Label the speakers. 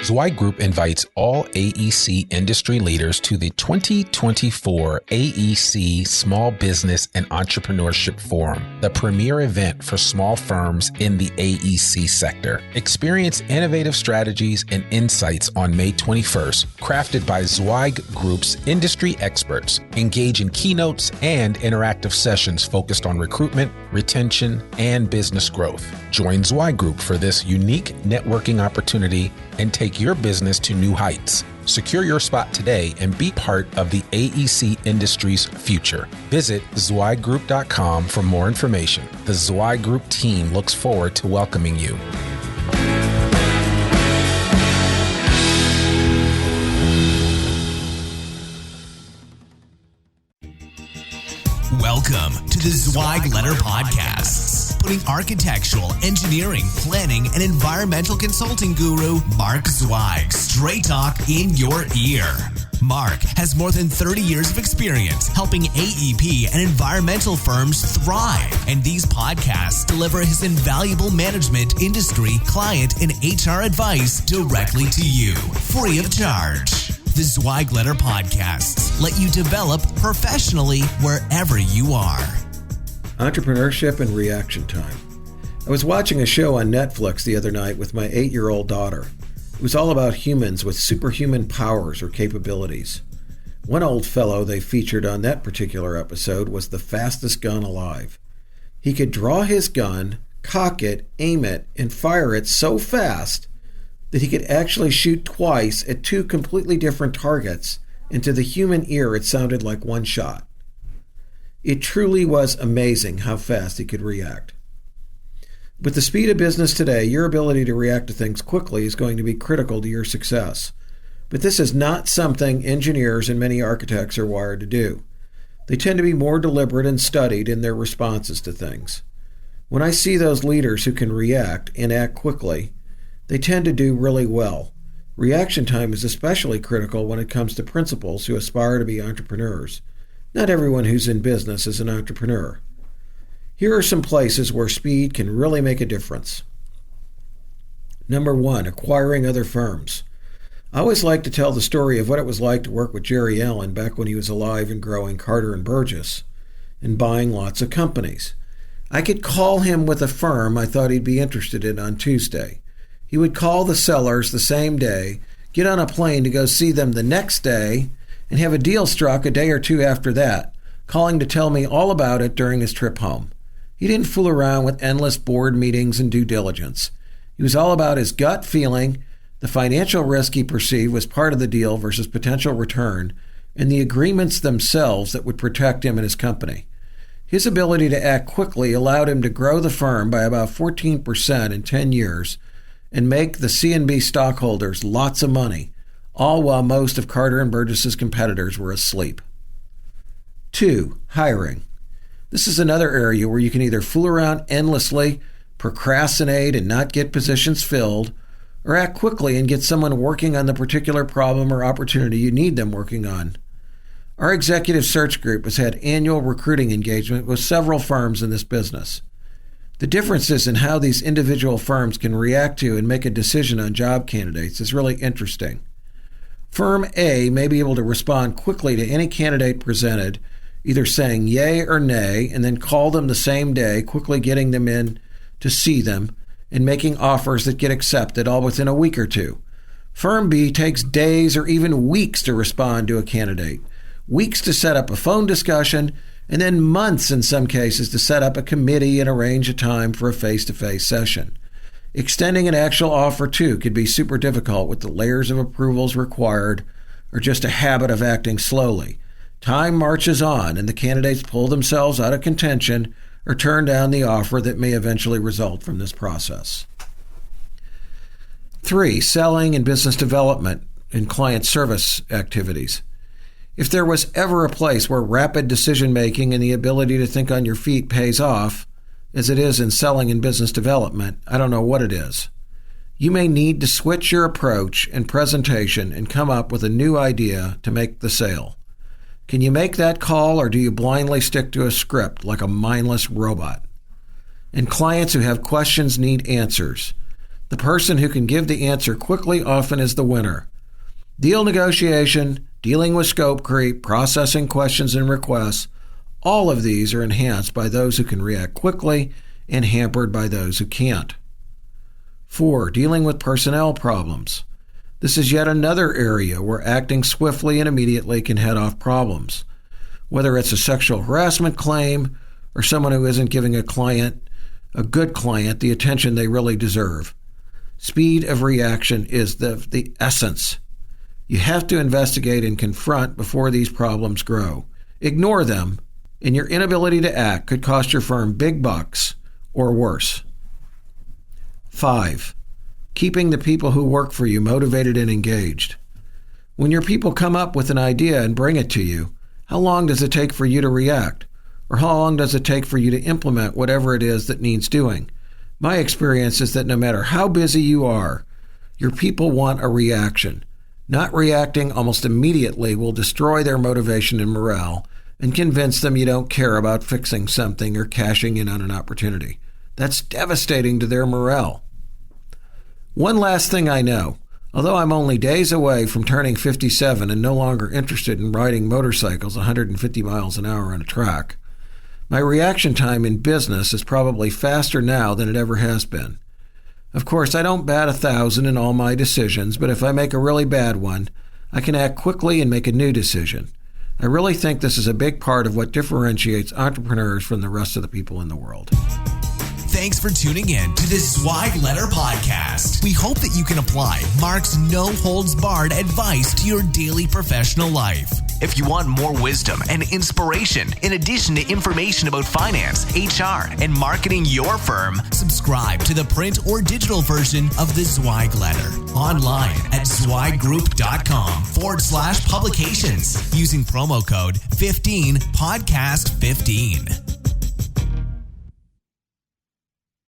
Speaker 1: Zweig Group invites all AEC industry leaders to the 2024 AEC Small Business and Entrepreneurship Forum, the premier event for small firms in the AEC sector. Experience innovative strategies and insights on May 21st, crafted by Zweig Group's industry experts. Engage in keynotes and interactive sessions focused on recruitment, retention, and business growth. Join Zweig Group for this unique networking opportunity and take your business to new heights. Secure your spot today and be part of the AEC industry's future. Visit zweiggroup.com for more information. The Zweig Group team looks forward to welcoming you.
Speaker 2: Welcome to the Zweig Letter Podcasts, putting architectural, engineering, planning, and environmental consulting guru Mark Zweig straight talk in your ear. Mark has more than 30 years of experience helping AEP and environmental firms thrive, and these podcasts deliver his invaluable management, industry, client, and HR advice directly to you, free of charge. The Zweig Letter Podcasts let you develop professionally wherever you are.
Speaker 3: Entrepreneurship and reaction time. I was watching a show on Netflix the other night with my 8-year-old daughter. It was all about humans with superhuman powers or capabilities. One old fellow they featured on that particular episode was the fastest gun alive. He could draw his gun, cock it, aim it, and fire it so fast that he could actually shoot twice at two completely different targets, and to the human ear it sounded like one shot. It truly was amazing how fast he could react. With the speed of business today, your ability to react to things quickly is going to be critical to your success. But this is not something engineers and many architects are wired to do. They tend to be more deliberate and studied in their responses to things. When I see those leaders who can react and act quickly, they tend to do really well. Reaction time is especially critical when it comes to principals who aspire to be entrepreneurs. Not everyone who's in business is an entrepreneur. Here are some places where speed can really make a difference. Number 1, acquiring other firms. I always like to tell the story of what it was like to work with Jerry Allen back when he was alive and growing Carter and Burgess and buying lots of companies. I could call him with a firm I thought he'd be interested in on Tuesday. He would call the sellers the same day, get on a plane to go see them the next day, and have a deal struck a day or two after that, calling to tell me all about it during his trip home. He didn't fool around with endless board meetings and due diligence. He was all about his gut feeling, the financial risk he perceived was part of the deal versus potential return, and the agreements themselves that would protect him and his company. His ability to act quickly allowed him to grow the firm by about 14% in 10 years, and make the C&B stockholders lots of money, all while most of Carter and Burgess's competitors were asleep. 2, hiring. This is another area where you can either fool around endlessly, procrastinate and not get positions filled, or act quickly and get someone working on the particular problem or opportunity you need them working on. Our executive search group has had annual recruiting engagement with several firms in this business. The differences in how these individual firms can react to and make a decision on job candidates is really interesting. Firm A may be able to respond quickly to any candidate presented, either saying yay or nay, and then call them the same day, quickly getting them in to see them, and making offers that get accepted all within a week or two. Firm B takes days or even weeks to respond to a candidate, weeks to set up a phone discussion, and then months in some cases to set up a committee and arrange a time for a face-to-face session. Extending an actual offer, too, could be super difficult with the layers of approvals required or just a habit of acting slowly. Time marches on, and the candidates pull themselves out of contention or turn down the offer that may eventually result from this process. 3, selling and business development and client service activities. If there was ever a place where rapid decision-making and the ability to think on your feet pays off, as it is in selling and business development, I don't know what it is. You may need to switch your approach and presentation and come up with a new idea to make the sale. Can you make that call, or do you blindly stick to a script like a mindless robot? And clients who have questions need answers. The person who can give the answer quickly often is the winner. Deal negotiation, dealing with scope creep, processing questions and requests, all of these are enhanced by those who can react quickly and hampered by those who can't. 4. Dealing with personnel problems. This is yet another area where acting swiftly and immediately can head off problems. Whether it's a sexual harassment claim or someone who isn't giving a good client, the attention they really deserve. Speed of reaction is the essence. You have to investigate and confront before these problems grow. Ignore them, and your inability to act could cost your firm big bucks or worse. 5. Keeping the people who work for you motivated and engaged. When your people come up with an idea and bring it to you, how long does it take for you to react? Or how long does it take for you to implement whatever it is that needs doing? My experience is that no matter how busy you are, your people want a reaction. Not reacting almost immediately will destroy their motivation and morale and convince them you don't care about fixing something or cashing in on an opportunity. That's devastating to their morale. One last thing I know. Although I'm only days away from turning 57 and no longer interested in riding motorcycles 150 miles an hour on a track, my reaction time in business is probably faster now than it ever has been. Of course, I don't bat 1,000 in all my decisions, but if I make a really bad one, I can act quickly and make a new decision. I really think this is a big part of what differentiates entrepreneurs from the rest of the people in the world.
Speaker 2: Thanks for tuning in to the Zweig Letter Podcast. We hope that you can apply Mark's no-holds-barred advice to your daily professional life. If you want more wisdom and inspiration, in addition to information about finance, HR, and marketing your firm, subscribe to the print or digital version of the Zweig Letter online at zweiggroup.com/publications using promo code 15podcast15.